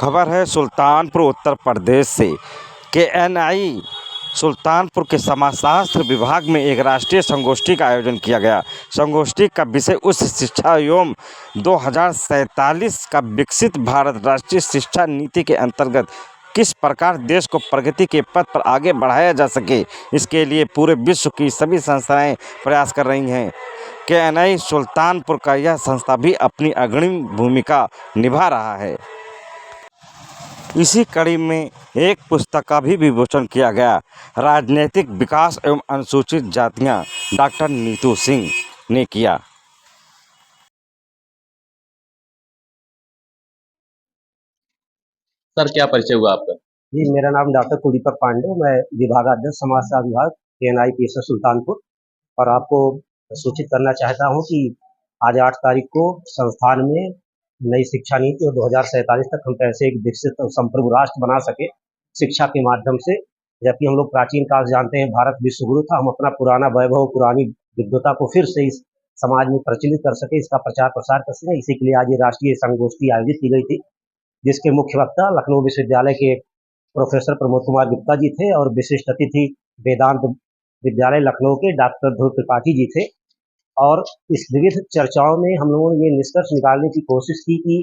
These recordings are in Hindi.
खबर है सुल्तानपुर उत्तर प्रदेश से। केएनआई सुल्तानपुर के समाजशास्त्र विभाग में एक राष्ट्रीय संगोष्ठी का आयोजन किया गया। संगोष्ठी का विषय उच्च शिक्षा एवं 2047 का विकसित भारत राष्ट्रीय शिक्षा नीति के अंतर्गत किस प्रकार देश को प्रगति के पथ पर आगे बढ़ाया जा सके, इसके लिए पूरे विश्व की सभी संस्थाएं प्रयास कर रही हैं। केएनआई सुल्तानपुर का यह संस्था भी अपनी अग्रणी भूमिका निभा रहा है। इसी कड़ी में एक पुस्तक का भी विमोचन किया गया। राजनीतिक विकास एवं अनुसूचित जातियां डॉक्टर नीतू सिंह ने किया। सर, क्या परिचय हुआ आपका? जी, मेरा नाम डॉक्टर कुलदीपक पांडे, मैं विभागाध्यक्ष समाजशास्त्र विभाग केएनआई पीएसएस सुल्तानपुर। और आपको सूचित करना चाहता हूं कि आज 8 तारीख को संस्थान में नई शिक्षा नीति और 2047 तक हम कैसे एक विकसित और संप्रभु राष्ट्र बना सके शिक्षा के माध्यम से। जबकि हम लोग प्राचीन काल से जानते हैं भारत विश्व गुरु था, हम अपना पुराना वैभव, पुरानी विद्वता को फिर से इस समाज में प्रचलित कर सके, इसका प्रचार प्रसार कर सके। इसी के लिए आज ये राष्ट्रीय संगोष्ठी आयोजित की गई थी, जिसके मुख्य वक्ता लखनऊ विश्वविद्यालय के प्रोफेसर प्रमोद कुमार गुप्ता जी थे और विशिष्ट अतिथि वेदांत विद्यालय लखनऊ के डॉक्टर ध्रुव त्रिपाठी जी थे। और इस विविध चर्चाओं में हम लोगों ने ये निष्कर्ष निकालने की कोशिश की कि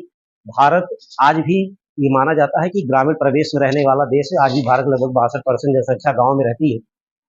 भारत आज भी, ये माना जाता है कि ग्रामीण प्रदेश में रहने वाला देश है। आज भी भारत लगभग 62% जनसंख्या गाँव में रहती है।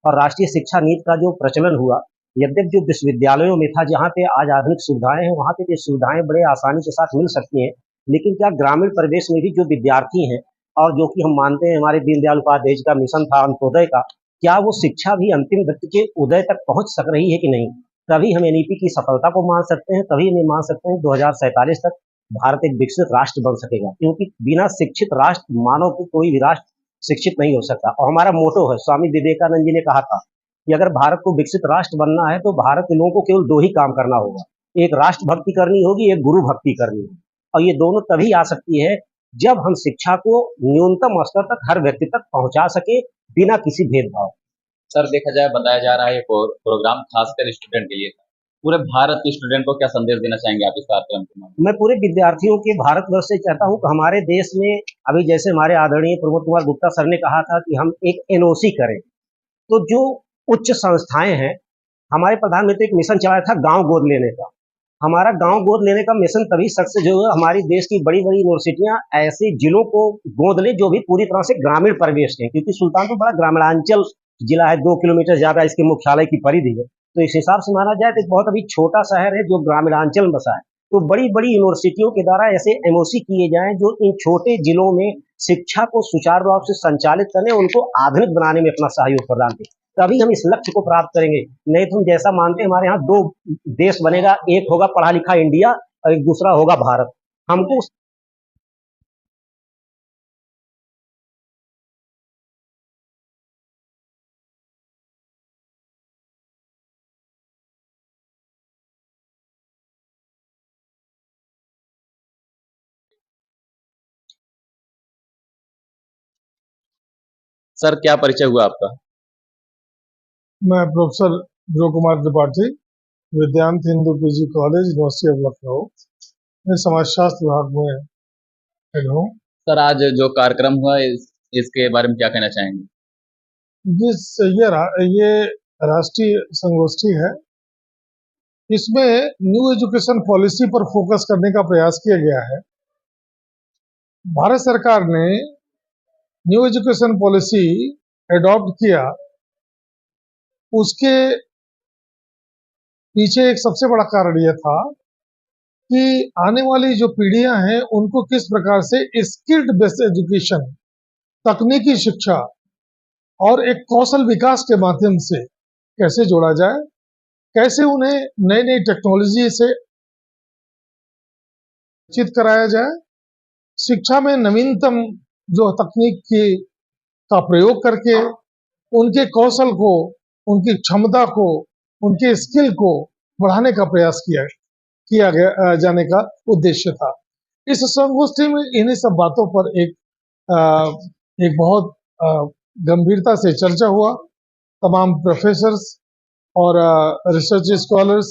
और राष्ट्रीय शिक्षा नीति का जो प्रचलन हुआ, यद्यपि जो विश्वविद्यालयों में था, जहाँ पे आज आधुनिक सुविधाएं हैं, वहाँ पे ये सुविधाएं बड़े आसानी के साथ मिल सकती हैं, लेकिन क्या ग्रामीण प्रदेश में भी जो विद्यार्थी हैं और जो कि हम मानते हैं हमारे दीनदयाल उपाध्याय जी का मिशन था अंत्योदय का, क्या वो शिक्षा भी अंतिम व्यक्ति के उदय तक पहुंच सक रही है कि नहीं? तभी हम एनईपी की सफलता को मान सकते हैं, तभी हम मान सकते हैं 2047 तक भारत एक विकसित राष्ट्र बन सकेगा। क्योंकि बिना शिक्षित राष्ट्र, मानव को कोई भी राष्ट्र शिक्षित नहीं हो सकता। और हमारा मोटो है, स्वामी विवेकानंद जी ने कहा था कि अगर भारत को विकसित राष्ट्र बनना है तो भारत के लोगों को केवल 2 ही काम करना होगा, एक राष्ट्र भक्ति करनी होगी, एक गुरु भक्ति करनी होगी। और ये दोनों तभी आ सकती है जब हम शिक्षा को न्यूनतम स्तर तक हर व्यक्ति तक पहुंचा सके, बिना किसी भेदभाव। सर, देखा जाए, बताया जा रहा है ये प्रोग्राम खासकर स्टूडेंट के लिए था। पूरे भारत के स्टूडेंट को क्या संदेश देना चाहेंगे आप इस कार्यक्रम के माध्यम? मैं पूरे विद्यार्थियों के भारतवर्ष से चाहता हूं कि हमारे देश में अभी जैसे हमारे आदरणीय प्रमोद कुमार गुप्ता सर ने कहा था कि हम एक एनओसी करें, तो जो उच्च संस्थाएं हैं, हमारे प्रधानमंत्री एक मिशन चलाया था गांव गोद लेने का। हमारा गांव गोद लेने का मिशन तभी सक्सेस जो है, हमारी देश की बड़ी बड़ी यूनिवर्सिटियां ऐसे जिलों को गोद ले जो भी पूरी तरह से ग्रामीण परिवेश के, क्योंकि सुल्तानपुर बड़ा ग्रामीणांचल जिला है, 2 किलोमीटर ज्यादा इसके मुख्यालय की परिधि है। तो इस हिसाब से माना जाए तो बहुत अभी छोटा शहर है जो ग्रामीणांचल में बसा है। तो बड़ी बड़ी यूनिवर्सिटियों के द्वारा ऐसे एमओसी किए जाएं जो इन छोटे जिलों में शिक्षा को सुचारू रूप से संचालित करने, उनको आधुनिक बनाने में अपना सहयोग प्रदान करें, तभी हम इस लक्ष्य को प्राप्त करेंगे। नहीं तो हम जैसा मानते हैं हमारे यहाँ 2 देश बनेगा, एक होगा पढ़ा लिखा इंडिया और एक दूसरा होगा भारत। हमको सर, क्या परिचय हुआ आपका? मैं professor Dhruv Kumar Tripathi, Vedant Hindu PG college, university of Lucknow में समाजशास्त्र विभाग में हेड हूँ। सर, आज जो कार्यक्रम हुआ इसके बारे में क्या कहना चाहेंगे? ये राष्ट्रीय संगोष्ठी है। इसमें न्यू एजुकेशन पॉलिसी पर फोकस करने का प्रयास किया गया है। भारत सरकार ने न्यू एजुकेशन पॉलिसी एडॉप्ट किया, उसके पीछे एक सबसे बड़ा कारण यह था कि आने वाली जो पीढ़ियां हैं उनको किस प्रकार से स्किल्ड बेस्ड एजुकेशन, तकनीकी शिक्षा और एक कौशल विकास के माध्यम से कैसे जोड़ा जाए, कैसे उन्हें नई नई टेक्नोलॉजी से परिचित कराया जाए, शिक्षा में नवीनतम जो तकनीक का प्रयोग करके उनके कौशल को, उनकी क्षमता को, उनके स्किल को बढ़ाने का प्रयास किया गया जाने का उद्देश्य था। इस संगोष्ठी में इन्हीं सब बातों पर एक बहुत गंभीरता से चर्चा हुआ। तमाम प्रोफेसर्स और रिसर्च स्कॉलर्स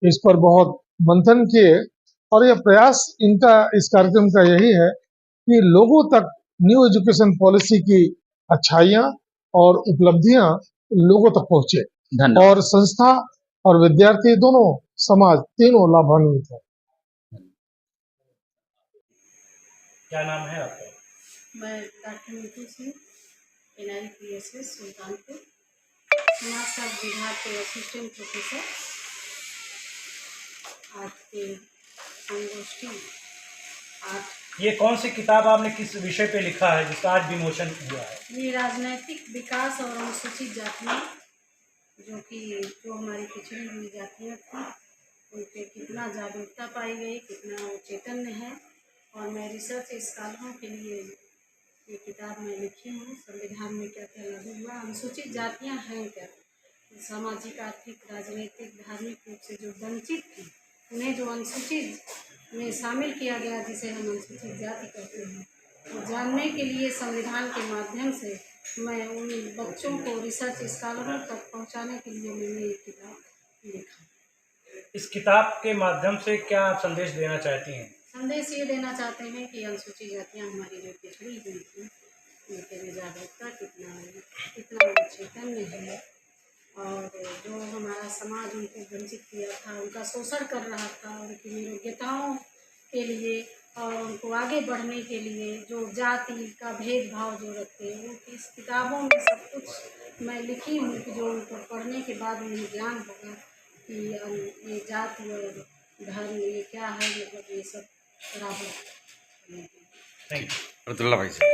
इस पर बहुत मंथन किए और यह प्रयास इनका, इस कार्यक्रम का यही है कि लोगों तक न्यू एजुकेशन पॉलिसी की अच्छाइयाँ और उपलब्धियां लोगों तक पहुंचे धन्यवाद। और संस्था और विद्यार्थी दोनों समाज तीनों लाभान्वित है। क्या नाम है आपका? मैं डॉक्टर नीतू सिंह, NIPSS सुल्तानपुर, समाज शास्त्र विभाग के असिस्टेंट प्रोफेसर। आज के संगोष्ठी आज ये कौन सी किताब आपने किस विषय पे लिखा है जिसका आज विमोचन हुआ है? ये राजनैतिक विकास और अनुसूचित जातियाँ जो हमारी पिछड़ी हुई जातियाँ थी, उन पे कितना जागरूकता पाई गई, कितना वो चैतन्य है। और मैं रिसर्च स्कॉलरों के लिए ये किताब मैं लिखी हूँ। संविधान में क्या क्या लागू हुआ, अनुसूचित जातियाँ हैं क्या, सामाजिक, आर्थिक, राजनीतिक, धार्मिक रूप से जो वंचित थी, उन्हें जो अनुसूचित में शामिल किया गया, जिसे हम अनुसूचित जाति कहते हैं, तो जानने के लिए संविधान के माध्यम से मैं उन बच्चों को, रिसर्च स्कॉलरों तक पहुँचाने के लिए मैंने ये किताब लिखा। इस किताब के माध्यम से क्या आप संदेश देना चाहती हैं? संदेश ये देना चाहते हैं कि अनुसूचित जातियाँ हमारी जो पिछड़ी हुई थी, उनके में जागरूकता कितना वो चैतन्य है, और जो हमारा समाज उनको वंचित किया था, उनका शोषण कर रहा था, उनकी नियोग्यताओं के लिए और उनको आगे बढ़ने के लिए जो जाति का भेदभाव जो रखते हैं, वो इस किताबों में सब कुछ मैं लिखी हूँ कि जो उनको पढ़ने के बाद उन्हें ज्ञान होगा कि ये जाति और धर्म ये क्या है, मतलब ये सब बराबर। Thank you. अब्दुल्ला भाई से